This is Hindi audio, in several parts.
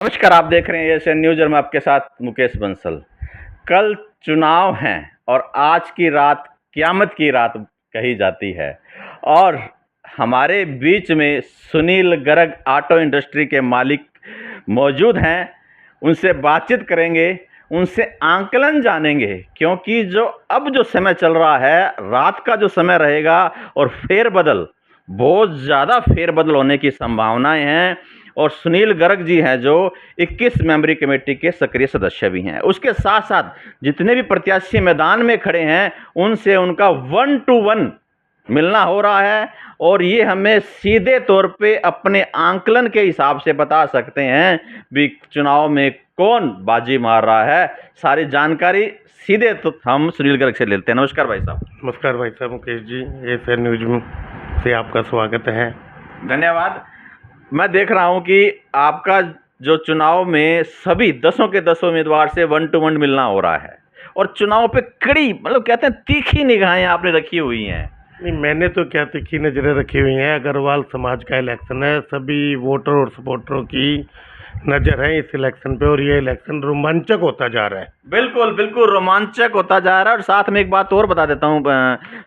नमस्कार, आप देख रहे हैं एशियन न्यूज़ और मैं आपके साथ मुकेश बंसल। कल चुनाव हैं और आज की रात क़यामत की रात कही जाती है और हमारे बीच में सुनील गर्ग ऑटो इंडस्ट्री के मालिक मौजूद हैं। उनसे बातचीत करेंगे, उनसे आंकलन जानेंगे क्योंकि जो समय चल रहा है, रात का जो समय रहेगा और फेरबदल, बहुत ज़्यादा फेरबदल होने की संभावनाएं हैं। और सुनील गर्ग जी हैं जो 21 मेंबरी कमेटी के सक्रिय सदस्य भी हैं। उसके साथ साथ जितने भी प्रत्याशी मैदान में खड़े हैं उनसे उनका 1 to 1 मिलना हो रहा है और ये हमें सीधे तौर पे अपने आंकलन के हिसाब से बता सकते हैं भी चुनाव में कौन बाजी मार रहा है। सारी जानकारी सीधे तो हम सुनील गर्ग से लेते हैं। नमस्कार भाई साहब। नमस्कार भाई साहब, मुकेश जी, एशियन न्यूज से आपका स्वागत है। धन्यवाद। मैं देख रहा हूं कि आपका जो चुनाव में सभी 10 के 10 उम्मीदवार से 1 to 1 मिलना हो रहा है और चुनाव पे कड़ी मतलब कहते हैं तीखी निगाहें आपने रखी हुई हैं। नहीं, मैंने तो क्या तीखी नज़रें रखी हुई हैं। अग्रवाल समाज का इलेक्शन है, सभी वोटर और सपोर्टरों की नज़र है इस इलेक्शन पे और ये इलेक्शन रोमांचक होता जा रहा है। बिल्कुल बिल्कुल रोमांचक होता जा रहा है। और साथ में एक बात और बता देता हूँ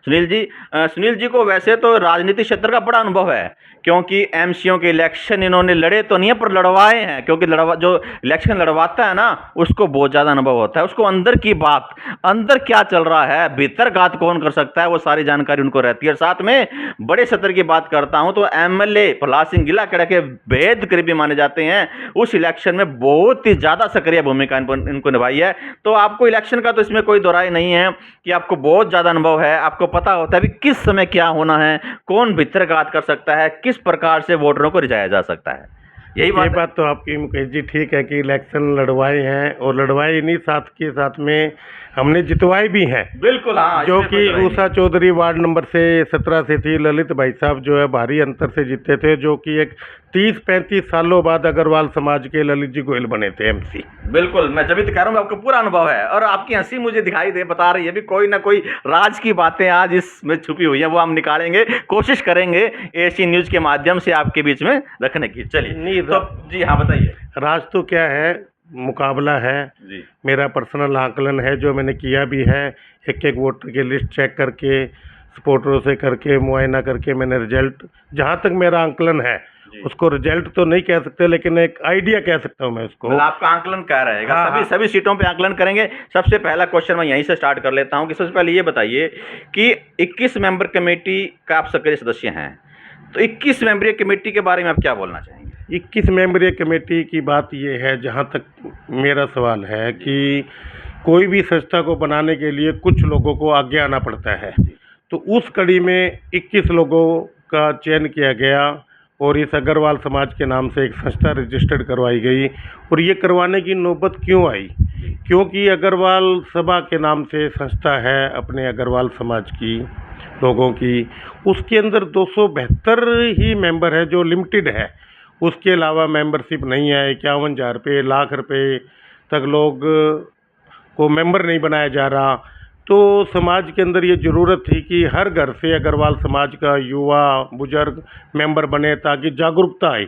सुनील जी को वैसे तो राजनीतिक क्षेत्र का बड़ा अनुभव है क्योंकि एमसीओ के इलेक्शन इन्होंने लड़े तो नहीं है पर लड़वाए हैं, क्योंकि जो इलेक्शन लड़वाता है ना उसको बहुत ज़्यादा अनुभव होता है। उसको अंदर की बात, अंदर क्या चल रहा है, भीतर घात कौन कर सकता है, वो सारी जानकारी उनको रहती है। और साथ में बड़े सत्र की बात करता हूँ तो एमएलए प्रहलाद सिंह गिलाकड़ा के बेहद करीबी माने जाते हैं। उस इलेक्शन में बहुत ही ज़्यादा सक्रिय भूमिका इनको निभाई है। तो आपको इलेक्शन का तो इसमें कोई दोहराई नहीं है कि आपको बहुत ज़्यादा अनुभव है। आपको पता होता है भी किस समय क्या होना है, कौन भीतरघात कर सकता है, किस प्रकार से वोटरों को रिझाया जा सकता है। यही बात तो आपकी मुकेश जी ठीक है कि इलेक्शन लड़वाए हैं और लड़वाए नहीं, साथ के साथ में हमने जितवाए भी हैं। बिल्कुल हाँ, जो कि उषा चौधरी वार्ड नंबर से 17 से थी, ललित भाई साहब जो है भारी अंतर से जीते थे, जो कि एक 30-35 सालों बाद अग्रवाल समाज के ललित जी गोयल बने थे एमसी। बिल्कुल, मैं जब भी तो कह रहा हूँ आपको पूरा अनुभव है और आपकी हंसी मुझे दिखाई बता रही है भी कोई ना कोई राज की बातें आज इसमें छुपी हुई हैं, वो हम निकालेंगे, कोशिश करेंगे एशियन न्यूज़ के माध्यम से आपके बीच में रखने की। चलिए नहीं तो जी हाँ बताइए। राज तो क्या है, मुकाबला है जी। मेरा पर्सनल आकलन है जो मैंने किया भी है, एक एक वोटर की लिस्ट चेक करके, सपोर्टरों से करके, मुआयना करके मैंने रिजल्ट, जहाँ तक मेरा आकलन है उसको रिजल्ट तो नहीं कह सकते लेकिन एक आइडिया कह सकता हूँ मैं इसको। मतलब आपका आकलन क्या रहेगा? हाँ, सभी सीटों पे आकलन करेंगे। सबसे पहला क्वेश्चन मैं यहीं से स्टार्ट कर लेता हूँ कि सबसे पहले ये बताइए कि 21 मेंबर कमेटी का आप सक्रिय सदस्य हैं, तो 21 मेंबरी कमेटी के बारे में आप क्या बोलना चाहेंगे? 21 मेंबरी कमेटी की बात ये है, जहाँ तक मेरा सवाल है कि कोई भी संस्था को बनाने के लिए कुछ लोगों को आगे आना पड़ता है, तो उस कड़ी में 21 लोगों का चयन किया गया और इस अग्रवाल समाज के नाम से एक संस्था रजिस्टर्ड करवाई गई। और ये करवाने की नौबत क्यों आई? क्योंकि अग्रवाल सभा के नाम से संस्था है अपने अग्रवाल समाज की लोगों की, उसके अंदर 272 ही मेंबर है जो लिमिटेड है, उसके अलावा मेंबरशिप नहीं है। 51,000 रुपये, लाख रुपये तक लोग को मेंबर नहीं बनाया जा रहा। तो समाज के अंदर ये ज़रूरत थी कि हर घर से अग्रवाल समाज का युवा बुजुर्ग मेंबर बने ताकि जागरूकता आए।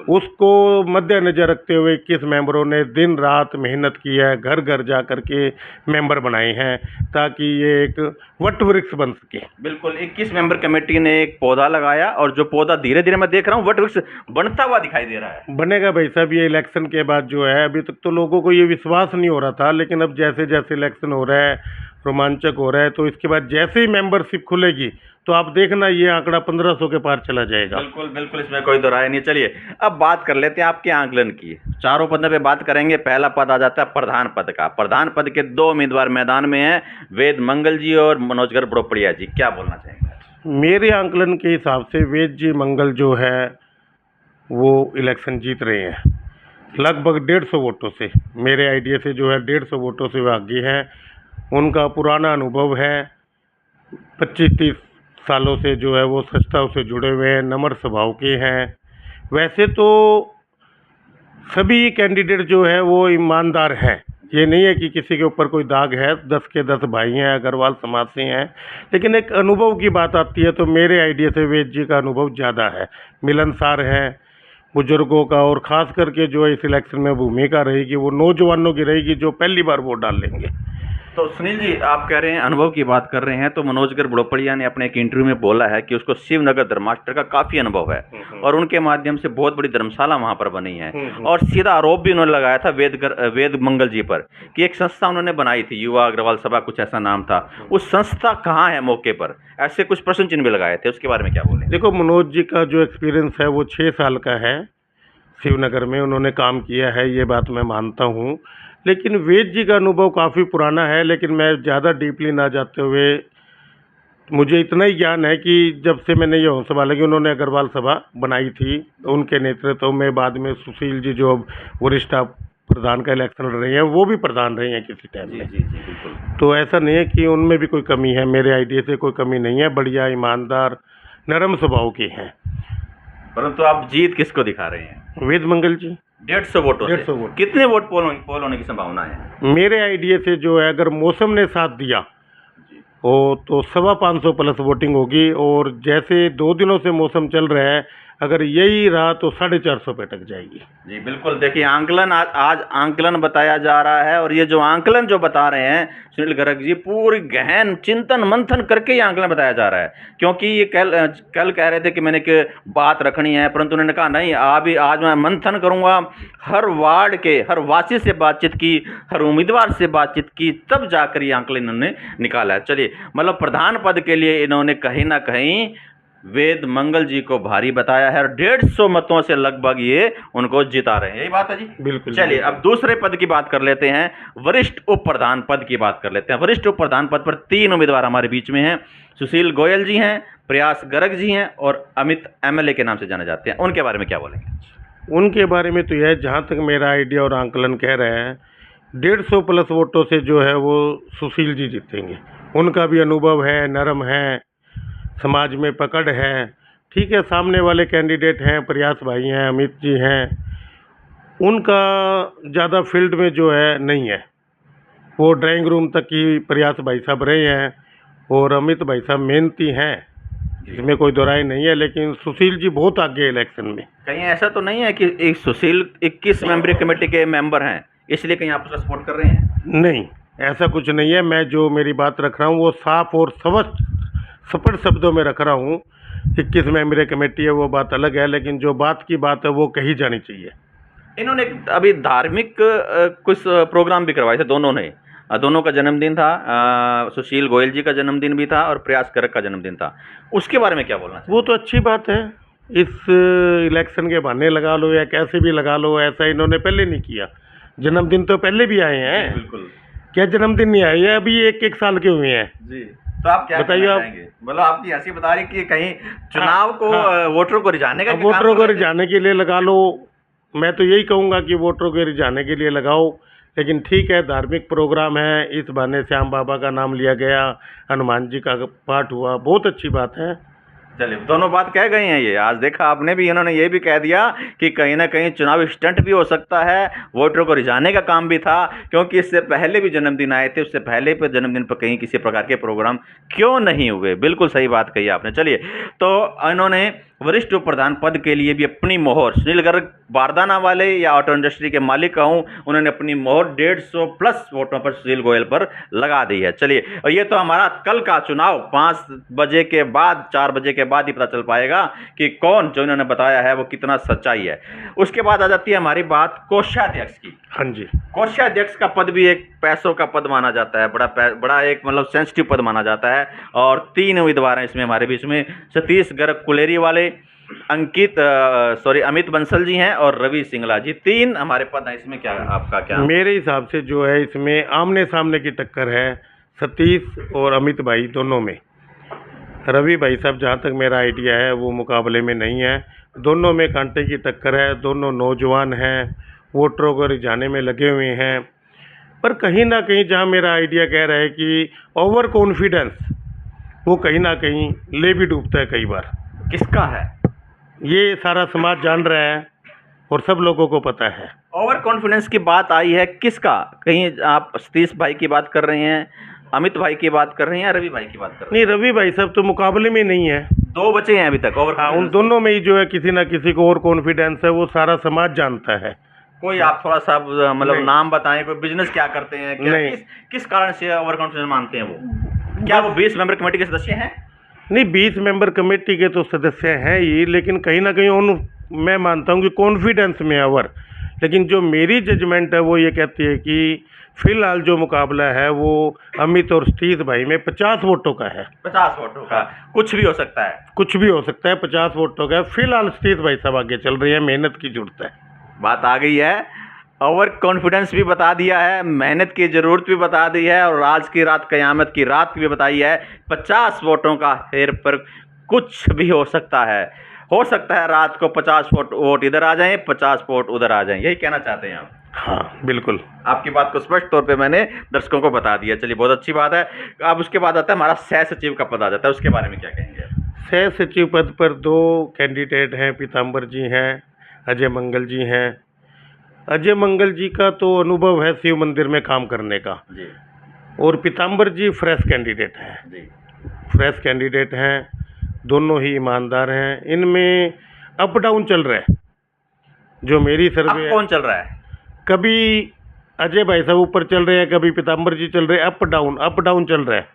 उसको मद्देनज़र रखते हुए 21 मेंबरों ने दिन रात मेहनत की है, घर घर जा कर के मेंबर बनाए हैं ताकि ये एक वट वृक्ष बन सके। बिल्कुल, 21 मेंबर कमेटी ने एक पौधा लगाया और जो पौधा धीरे धीरे मैं देख रहा हूँ वट वृक्ष बनता हुआ दिखाई दे रहा है। बनेगा भाई साहब, ये इलेक्शन के बाद जो है, अभी तक तो लोगों को ये विश्वास नहीं हो रहा था, लेकिन अब जैसे जैसे इलेक्शन हो रहा है, रोमांचक हो रहा है, तो इसके बाद जैसे ही मेंबरशिप खुलेगी तो आप देखना ये आंकड़ा 1500 के पार चला जाएगा। बिल्कुल बिल्कुल, इसमें कोई दो राय नहीं। चलिए अब बात कर लेते हैं आपके आंकलन की। चारों पदों पे बात करेंगे। पहला पद आ जाता है प्रधान पद का। प्रधान पद के 2 उम्मीदवार मैदान में हैं, वेद मंगल जी और मनोजगर बड़ोपड़िया जी। क्या बोलना चाहेंगे? मेरे आंकलन के हिसाब से वेद जी मंगल जो है वो इलेक्शन जीत रहे हैं लगभग 150 वोटों से। मेरे आइडिया से जो है 150 वोटों से वो आगे हैं। उनका पुराना अनुभव है, 25-30 सालों से जो है वो संस्थाओं से जुड़े हुए हैं, नम्र स्वभाव के हैं। वैसे तो सभी कैंडिडेट जो है वो ईमानदार हैं, ये नहीं है कि किसी के ऊपर कोई दाग है। 10 के 10 भाई हैं, अग्रवाल समाज से हैं, लेकिन एक अनुभव की बात आती है तो मेरे आइडिया से वेद जी का अनुभव ज़्यादा है, मिलनसार हैं, बुजुर्गों का और ख़ास करके जो है इस इलेक्शन में भूमिका रहेगी वो नौजवानों की रहेगी जो पहली बार वोट डाल लेंगे। तो सुनील जी, आप कह रहे हैं, अनुभव की बात कर रहे हैं, तो मनोजगर बड़ोपड़िया ने अपने एक इंटरव्यू में बोला है कि उसको शिवनगर धर्माष्टर का काफ़ी अनुभव है और उनके माध्यम से बहुत बड़ी धर्मशाला वहाँ पर बनी है। और सीधा आरोप भी उन्होंने लगाया था वेद मंगल जी पर कि एक संस्था उन्होंने बनाई थी, युवा अग्रवाल सभा कुछ ऐसा नाम था, उस संस्था कहाँ है मौके पर, ऐसे कुछ प्रश्न चिन्ह भी लगाए थे। उसके बारे में क्या बोले? देखो, मनोज जी का जो एक्सपीरियंस है वो 6 साल का है, शिवनगर में उन्होंने काम किया है, ये बात मैं मानता हूँ। लेकिन वेद जी का अनुभव काफ़ी पुराना है, लेकिन मैं ज़्यादा डीपली ना जाते हुए मुझे इतना ही ज्ञान है कि जब से मैंने ये होश संभाला कि उन्होंने अग्रवाल सभा बनाई थी, तो उनके नेतृत्व में बाद में सुशील जी जो अब वरिष्ठ प्रधान का इलेक्शन लड़ रही हैं, वो भी प्रधान रही हैं किसी टाइम जी में। जी जी, बिल्कुल। तो ऐसा नहीं है कि उनमें भी कोई कमी है, मेरे आइडिया से कोई कमी नहीं है, बढ़िया ईमानदार नरम स्वभाव के हैं। परंतु आप जीत किसको दिखा रहे हैं? वेद मंगल जी 150 वोटों से। 150 वोट। कितने वोट पोल होने की संभावना है? मेरे आइडिया से जो है, अगर मौसम ने साथ दिया हो तो 550 प्लस वोटिंग होगी, और जैसे 2 दिनों से मौसम चल रहा है, अगर यही रहा तो 450 पे अटक जाएगी। जी बिल्कुल। देखिए, आंकलन आज आंकलन बताया जा रहा है, और ये जो आंकलन जो बता रहे हैं सुनील गर्ग जी, पूरी गहन चिंतन मंथन करके ये आंकलन बताया जा रहा है। क्योंकि ये कल कह रहे थे कि मैंने एक बात रखनी है, परंतु उन्होंने कहा नहीं, आज मैं मंथन करूंगा, हर वार्ड के हर वासी से बातचीत की, हर उम्मीदवार से बातचीत की, तब जाकर ये आंकलन इन्होंने निकाला है। चलिए, मतलब प्रधान पद के लिए इन्होंने कहीं ना कहीं वेद मंगल जी को भारी बताया है, और 150 मतों से लगभग ये उनको जिता रहे हैं। यही बात है जी? बिल्कुल। चलिए, अब दूसरे पद की बात कर लेते हैं, वरिष्ठ उप प्रधान पद की बात कर लेते हैं। वरिष्ठ उप प्रधान पद पर 3 उम्मीदवार हमारे बीच में हैं। सुशील गोयल जी हैं, प्रयास गर्ग जी हैं, और अमित एमएलए के नाम से जाने जाते हैं। उनके बारे में क्या बोलेंगे? उनके बारे में तो यह, जहाँ तक मेरा आइडिया और आंकलन कह रहे हैं, 150 प्लस वोटों से जो है वो सुशील जी जीतेंगे। उनका भी अनुभव है, नरम है, समाज में पकड़ है। ठीक है, सामने वाले कैंडिडेट हैं, प्रयास भाई हैं, अमित जी हैं, उनका ज़्यादा फील्ड में जो है नहीं है, वो ड्राइंग रूम तक ही प्रयास भाई साहब रहे हैं, और अमित भाई साहब मेहनती हैं, इसमें कोई दोराय नहीं है। लेकिन सुशील जी बहुत आगे है इलेक्शन में। कहीं ऐसा तो नहीं है कि एक सुशील 21 मेंबरी कमेटी के मेंबर हैं, इसलिए कहीं आप उसका सपोर्ट कर रहे हैं? नहीं, ऐसा कुछ नहीं है। मैं जो मेरी बात रख रहा हूँ वो साफ और स्पष्ट शब्दों में रख रहा हूँ। 21 मेंबरी कमेटी है, वो बात अलग है, लेकिन जो बात की बात है वो कही जानी चाहिए। इन्होंने अभी धार्मिक कुछ प्रोग्राम भी करवाए थे दोनों ने। दोनों का जन्मदिन था, सुशील गोयल जी का जन्मदिन भी था और प्रयास गर्ग का जन्मदिन था। उसके बारे में क्या बोलना चाहिए? वो तो अच्छी बात है, इस इलेक्शन के बहाने लगा लो या कैसे भी लगा लो, ऐसा इन्होंने पहले नहीं किया। जन्मदिन तो पहले भी आए हैं। बिल्कुल। क्या जन्मदिन नहीं आए हैं? अभी 1-1 साल के हुए हैं जी, तो आप क्या बताइए? कहना आप चाहेंगे? मतलब आपकी हंसी बता रही कि कहीं चुनाव को हाँ। वोटरों को रिझाने का अब काम वोटरों कर को रहे थे? रिझाने के लिए लगा लो। मैं तो यही कहूँगा कि वोटरों को रिझाने के लिए लगाओ। लेकिन ठीक है, धार्मिक प्रोग्राम है, इस बहाने श्याम बाबा का नाम लिया गया, हनुमान जी का पाठ हुआ, बहुत अच्छी बात है। चलिए, दोनों बात कह गए हैं ये। आज देखा आपने भी, इन्होंने ये भी कह दिया कि कहीं ना कहीं चुनावी स्टंट भी हो सकता है, वोटरों को रिझाने का काम भी था, क्योंकि इससे पहले भी जन्मदिन आए थे, उससे पहले पे जन्मदिन पर कहीं किसी प्रकार के प्रोग्राम क्यों नहीं हुए। बिल्कुल सही बात कही आपने। चलिए, तो इन्होंने वरिष्ठ उप प्रधान पद के लिए भी अपनी मोहर, सुनील गर्ग बारदाना वाले या ऑटो इंडस्ट्री के मालिक कहूँ, उन्होंने अपनी मोहर 150 प्लस वोटों पर सुशील गोयल पर लगा दी है। चलिए, और ये तो हमारा कल का चुनाव 5 बजे के बाद, 4 बजे के बाद ही पता चल पाएगा कि कौन जो इन्होंने बताया है वो कितना सच्चाई है। उसके बाद आ जाती है हमारी बात कोषाध्यक्ष की। हाँ जी। कोषाध्यक्ष का पद भी एक पैसों का पद माना जाता है, बड़ा एक मतलब सेंसिटिव पद माना जाता है, और 3 उम्मीदवार हैं इसमें हमारे बीच में। सतीश गर्ग कुलेरी वाले, अमित बंसल जी हैं, और रवि सिंगला जी। 3 हमारे पद हैं इसमें। क्या आपका क्या? मेरे हिसाब से जो है इसमें आमने सामने की टक्कर है सतीश और अमित भाई दोनों में। रवि भाई साहब, जहाँ तक मेरा आइडिया है, वो मुकाबले में नहीं है। दोनों में कांटे की टक्कर है, दोनों नौजवान हैं, वोटरों को रिझाने में लगे हुए हैं। पर कहीं ना कहीं जहाँ मेरा आइडिया कह रहा है कि ओवर कॉन्फिडेंस, वो कहीं ना कहीं ले भी डूबता है कई बार। किसका है? ये सारा समाज जान रहा है और सब लोगों को पता है। ओवर कॉन्फिडेंस की बात आई है, किसका? कहीं आप सतीश भाई की बात कर रहे हैं, अमित भाई की बात कर रहे हैं या रवि भाई की बात कर रहे नहीं, रवि भाई साहब तो मुकाबले में नहीं है। हैं? 2 बचे हैं अभी तक। और हाँ, उन दोनों में ही जो है किसी ना किसी को और कॉन्फिडेंस है, वो सारा समाज जानता है। कोई आप थोड़ा सा मतलब नहीं। नाम बताएं, कोई बिजनेस क्या करते हैं, क्या नहीं। किस कारण से ओवर कॉन्फिडेंस मानते हैं वो? क्या वो 20 मेंबर कमेटी के सदस्य हैं? नहीं, 20 मेंबर कमेटी के तो सदस्य हैं ही, लेकिन कहीं ना कहीं उन मैं मानता हूँ कि कॉन्फिडेंस में ओवर। लेकिन जो मेरी जजमेंट है वो ये कहती है कि फिलहाल जो मुकाबला है वो अमित और सतीश भाई में 50 वोटों का है। 50 वोटों का कुछ भी हो सकता है। कुछ भी हो सकता है, 50 वोटों का है। फिलहाल सतीश भाई साहब आगे चल रही है, मेहनत की जरूरत है। बात आ गई है, ओवर कॉन्फिडेंस भी बता दिया है, मेहनत की ज़रूरत भी बता दी है, और आज की रात क़यामत की रात भी बताई है। 50 वोटों का हेर पर कुछ भी हो सकता है। हो सकता है रात को 50 वोट इधर आ जाएं, 50 वोट उधर आ जाएं। यही कहना चाहते हैं आप? हाँ, बिल्कुल। आपकी बात को स्पष्ट तौर पे मैंने दर्शकों को बता दिया। चलिए, बहुत अच्छी बात है। अब उसके बाद आता है हमारा सह सचिव का पद आ जाता है, उसके बारे में क्या कहेंगे आप? सह सचिव पद पर 2 कैंडिडेट हैं। पीताम्बर जी हैं, अजय मंगल जी हैं। अजय मंगल जी का तो अनुभव है शिव मंदिर में काम करने का, जी और पीताम्बर जी फ्रेश कैंडिडेट हैं। जी फ्रेश कैंडिडेट हैं, दोनों ही ईमानदार हैं। इनमें अप डाउन चल रहा है, जो मेरी अब सर्वे है। कौन चल रहा है? कभी अजय भाई साहब ऊपर चल रहे हैं, कभी पीताम्बर जी चल रहे हैं। अप डाउन चल रहा है,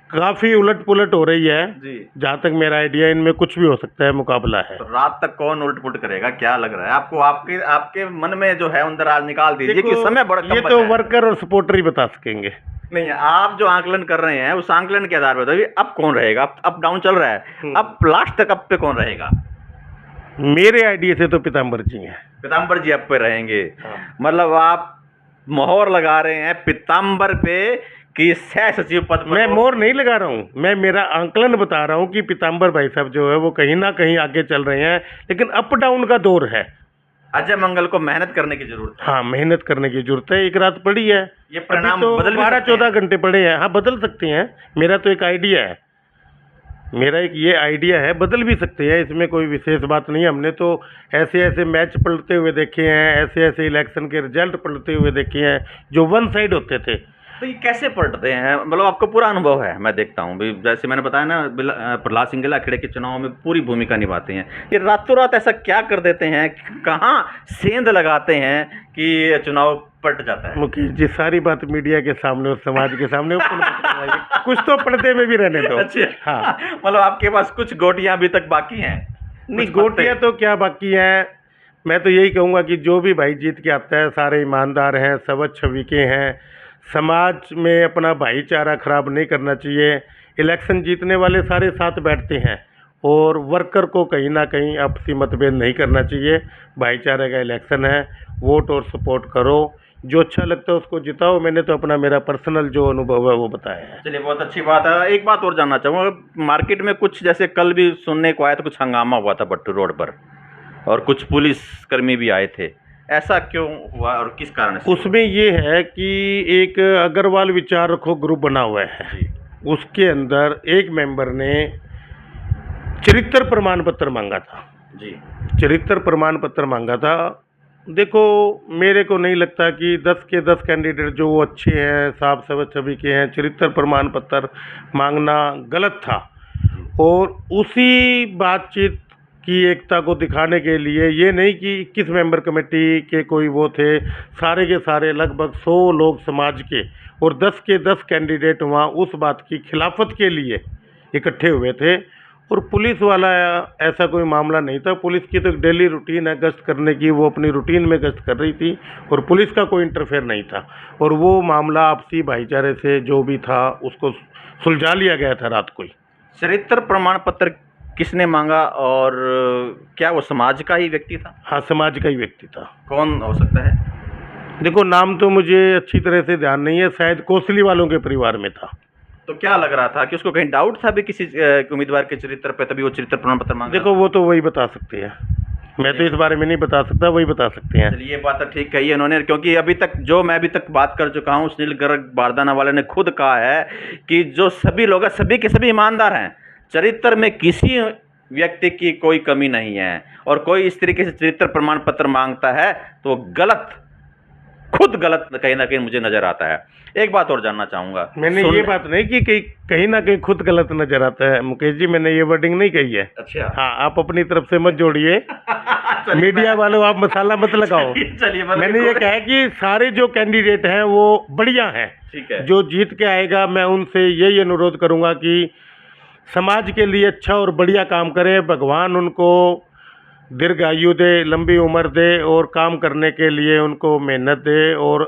काफ़ी उलट पुलट हो रही है। जी। जहाँ तक मेरा आइडिया, इनमें कुछ भी हो सकता है, मुकाबला है। तो रात तक कौन उलट पुलट करेगा, क्या लग रहा है आपको? आपके आपके मन में जो है अंदर आज निकाल दीजिए कि समय बड़ा कम ये बचा तो है। वर्कर और सपोर्टर ही बता सकेंगे। नहीं, आप जो आकलन कर रहे हैं उस आकलन के आधार पर बताइए, अब कौन रहेगा? अब डाउन चल रहा है, अब लास्ट तक अब पे कौन रहेगा? मेरे आइडिया से तो पीताम्बर जी हैं। पीताम्बर जी अब पे रहेंगे। हाँ। मतलब आप मोहर लगा रहे हैं पीताम्बर पे कि सह सचिव पद पर मैं मोहर नहीं लगा रहा हूँ, मैं मेरा आंकलन बता रहा हूँ कि पीताम्बर भाई साहब जो है वो कहीं ना कहीं आगे चल रहे हैं, लेकिन अप डाउन का दौर है। अजय मंगल को मेहनत करने की जरूरत है। हाँ, मेहनत करने की जरूरत है। एक रात पड़ी है, ये परिणाम तो बदल भी 12-14 घंटे पड़े हैं। हाँ, बदल सकते हैं। मेरा तो एक आइडिया है, मेरा एक ये आइडिया है, बदल भी सकते हैं। इसमें कोई विशेष बात नहीं है। हमने तो ऐसे ऐसे मैच पलटते हुए देखे हैं, ऐसे ऐसे इलेक्शन के रिजल्ट पलटते हुए देखे हैं जो वन साइड होते थे। तो ये कैसे पलटते हैं? मतलब आपको पूरा अनुभव है, मैं देखता हूँ भी, जैसे मैंने बताया ना, प्रहलाद सिंह खेड़े के चुनाव में पूरी भूमिका निभाते हैं। ये रातों रात ऐसा क्या कर देते हैं, कहाँ सेंध लगाते हैं कि चुनाव पलट जाता है? मुकेश जी, सारी बात मीडिया के सामने और समाज के सामने ओपन मत करवाइए। कुछ तो पर्दे में भी रहने दो। अच्छा, हाँ। मतलब आपके पास कुछ गोटियां अभी तक बाकी हैं? नहीं, कुछ पत्ते? गोटियां तो क्या बाकी हैं। मैं तो यही कहूँगा कि जो भी भाई जीत के आता है, सारे ईमानदार हैं, सबज छवि के हैं। समाज में अपना भाईचारा खराब नहीं करना चाहिए। इलेक्शन जीतने वाले सारे साथ बैठते हैं, और वर्कर को कहीं ना कहीं आपसी मतभेद नहीं करना चाहिए। भाईचारे का इलेक्शन है, वोट और सपोर्ट करो, जो अच्छा लगता है उसको जिताओ। मैंने तो अपना मेरा पर्सनल जो अनुभव है वो बताया है। चलिए, बहुत अच्छी बात है। एक बात और जानना चाहूँगा, मार्केट में कुछ, जैसे कल भी सुनने को आया था, कुछ हंगामा हुआ था भट्टू रोड पर, और कुछ पुलिस कर्मी भी आए थे। ऐसा क्यों हुआ और किस कारण से? उसमें ये है कि एक अग्रवाल विचार रखो ग्रुप बना हुआ है, जी उसके अंदर एक मेंबर ने चरित्र प्रमाण पत्र मांगा था। जी चरित्र प्रमाण पत्र मांगा था। देखो, मेरे को नहीं लगता कि 10 के 10 कैंडिडेट जो वो अच्छे हैं, साफ सबज छवि के हैं, चरित्र प्रमाण पत्र मांगना गलत था। और उसी बातचीत की एकता को दिखाने के लिए, ये नहीं कि 21 मेंबर कमेटी के कोई वो थे, सारे के सारे लगभग 100 लोग समाज के, और 10 के 10 कैंडिडेट वहाँ उस बात की खिलाफत के लिए इकट्ठे हुए थे। और पुलिस वाला ऐसा कोई मामला नहीं था। पुलिस की तो डेली रूटीन है गश्त करने की, वो अपनी रूटीन में गश्त कर रही थी, और पुलिस का कोई इंटरफेयर नहीं था। और वो मामला आपसी भाईचारे से जो भी था उसको सुलझा लिया गया था रात को ही। चरित्र प्रमाण पत्र किसने मांगा, और क्या वो समाज का ही व्यक्ति था? हाँ, समाज का ही व्यक्ति था। कौन हो सकता है? देखो, नाम तो मुझे अच्छी तरह से ध्यान नहीं है, शायद कोसली वालों के परिवार में था। तो क्या लग रहा था कि उसको कहीं डाउट था भी किसी उम्मीदवार के चरित्र पे, तभी वो चरित्र प्रमाण पत्र मांग रहा देखो, वो तो वही बता सकते हैं, मैं तो इस बारे में नहीं बता सकता, वही बता सकते हैं। था? चलिए, ये बात तो ठीक कही है उन्होंने, क्योंकि अभी तक जो मैं अभी तक बात कर चुका हूँ, सुनील गर्ग बारदाना वाले ने खुद कहा है कि जो सभी लोग हैं, सभी के सभी ईमानदार हैं, चरित्र में किसी व्यक्ति की कोई कमी नहीं है, और कोई इस तरीके से चरित्र प्रमाण पत्र मांगता है तो गलत खुद खुद गलत कहीं ना कहीं मुझे नज़र आता है। एक बात और जानना चाहूँगा, मैंने ये बात नहीं कि कहीं ना कहीं खुद गलत नजर आता है मुकेश जी, मैंने ये वर्डिंग नहीं कही है। अच्छा। हाँ, आप अपनी तरफ से मत जोड़िए, मीडिया वालों आप मसाला मत लगाओ। चलिए मैंने ये कहा कि सारे जो कैंडिडेट हैं वो बढ़िया हैं। ठीक है। जो जीत के आएगा मैं उनसे यही अनुरोध करूंगा कि समाज के लिए अच्छा और बढ़िया काम करें, भगवान उनको दीर्घायु दे, लंबी उम्र दे और काम करने के लिए उनको मेहनत दे और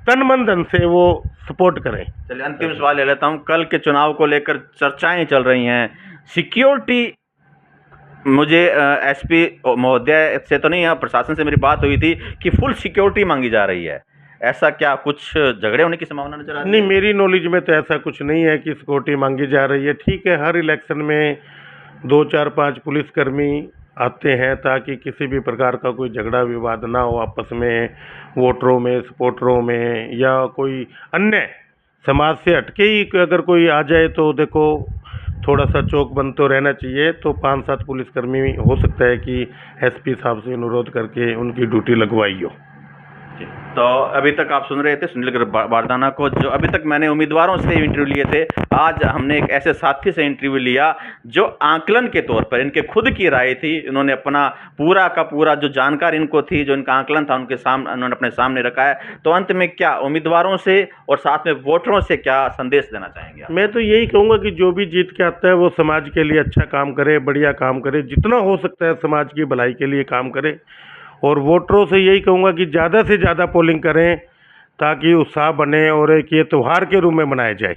तन मन धन से वो सपोर्ट करें। चलिए अंतिम सवाल ले लेता हूँ। कल के चुनाव को लेकर चर्चाएं चल रही हैं, सिक्योरिटी, मुझे एसपी महोदय से तो नहीं है, प्रशासन से मेरी बात हुई थी कि फुल सिक्योरिटी मांगी जा रही है। ऐसा क्या कुछ झगड़े होने की संभावना नजर आ रही नहीं, है? मेरी नॉलेज में तो ऐसा कुछ नहीं है कि सिक्योरिटी मांगी जा रही है। ठीक है, हर इलेक्शन में 2 4 5 पुलिसकर्मी आते हैं ताकि किसी भी प्रकार का कोई झगड़ा विवाद ना हो आपस में, वोटरों में, सपोर्टरों में, या कोई अन्य समाज से हटके ही अगर कोई आ जाए तो देखो थोड़ा सा चौक बंद तो रहना चाहिए। तो 5 7 पुलिसकर्मी हो सकता है कि एसपी साहब से अनुरोध करके उनकी ड्यूटी लगवाई हो। तो अभी तक आप सुन रहे थे सुनील बारदाना को, जो अभी तक मैंने उम्मीदवारों से इंटरव्यू लिए थे। आज हमने एक ऐसे साथी से इंटरव्यू लिया जो आंकलन के तौर पर, इनके खुद की राय थी, इन्होंने अपना पूरा का पूरा जो जानकारी इनको थी, जो इनका आंकलन था, उनके सामने उन्होंने अपने सामने रखा है। तो अंत में क्या उम्मीदवारों से और साथ में वोटरों से क्या संदेश देना चाहेंगे आप? मैं तो यही कहूँगा कि जो भी जीत के आता है वो समाज के लिए अच्छा काम करे, बढ़िया काम करे, जितना हो सकता है समाज की भलाई के लिए काम करे। और वोटरों से यही कहूँगा कि ज़्यादा से ज़्यादा पोलिंग करें ताकि उत्साह बने और एक ये त्यौहार के रूप में मनाया जाए।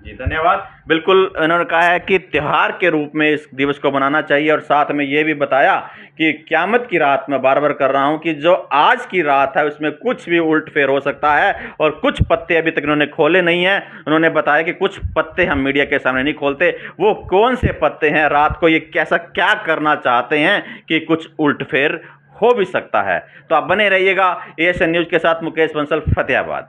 जी धन्यवाद। बिल्कुल उन्होंने कहा है कि त्यौहार के रूप में इस दिवस को मनाना चाहिए, और साथ में ये भी बताया कि क़यामत की रात, मैं बार बार कर रहा हूँ कि जो आज की रात है उसमें कुछ भी उल्ट फेर हो सकता है, और कुछ पत्ते अभी तक इन्होंने खोले नहीं हैं। उन्होंने बताया कि कुछ पत्ते हम मीडिया के सामने नहीं खोलते, वो कौन से पत्ते हैं, रात को ये कैसा क्या करना चाहते हैं कि कुछ उल्ट फेर हो भी सकता है। तो आप बने रहिएगा एएसएन न्यूज़ के साथ। मुकेश बंसल, फतेहाबाद।